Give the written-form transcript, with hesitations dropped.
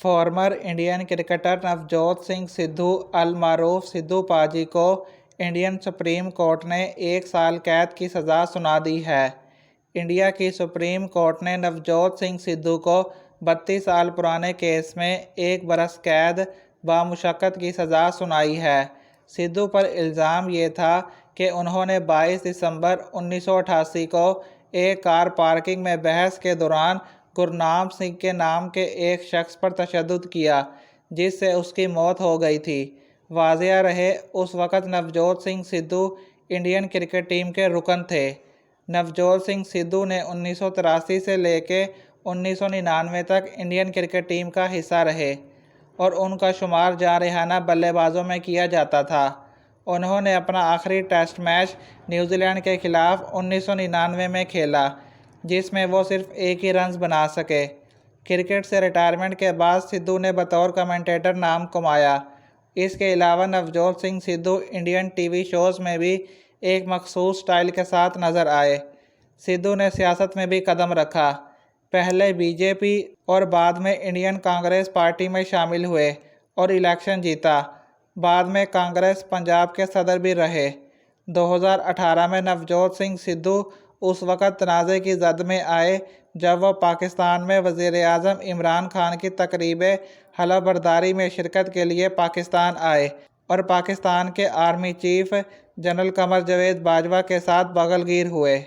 Farmer Indian cricketer Navjot Singh Sidhu अल मारूफ सिद्धू पाजी को इंडियन सुप्रीम कोर्ट ने 1 साल कैद की सज़ा सुना दी है। इंडिया की सुप्रीम कोर्ट ने नवजोत सिंह सिद्धू को 32 साल पुराने केस में 1 बरस कैद बामुशक्कत की सज़ा सुनाई है। सिद्धू पर इल्ज़ाम ये था कि उन्होंने 22 दिसंबर 1988 को एक कार पार्किंग में बहस के दौरान गुरनाम सिंह के नाम के एक शख्स पर तशद्दुद किया, जिससे उसकी मौत हो गई थी। वाज़िया रहे, उस वक़्त Navjot Singh Sidhu Indian cricket team के रुकन थे। नवजोत सिंह सिद्धू ने 1983 से लेकर 1999 तक इंडियन क्रिकेट टीम का हिस्सा रहे और उनका शुमार जारहाना बल्लेबाजों में किया जाता था। उन्होंने अपना आखिरी टेस्ट मैच न्यूजीलैंड के खिलाफ 1999 में खेला, जिसमें वो सिर्फ 1 ही रन्स बना सके। क्रिकेट से रिटायरमेंट के बाद सिद्धू ने बतौर कमेंटेटर नाम कमाया। इसके अलावा Navjot Singh Sidhu Indian TV shows में भी एक मखसूस स्टाइल के साथ नज़र आए। सिद्धू ने सियासत में भी कदम रखा। पहले बीजेपी और बाद में इंडियन कांग्रेस पार्टी में शामिल हुए और इलेक्शन जीता। बाद में कांग्रेस पंजाब के सदर भी रहे। 2018 में नवजोत सिंह सिद्धू उस वक़्त तनाज़े की जद में आए जब वह पाकिस्तान में वज़ीर-ए-आज़म इमरान खान की तकरीब हलफबरदारी में शिरकत के लिए पाकिस्तान आए और पाकिस्तान के army chief general Qamar Javed Bajwa के साथ बगलगीर हुए।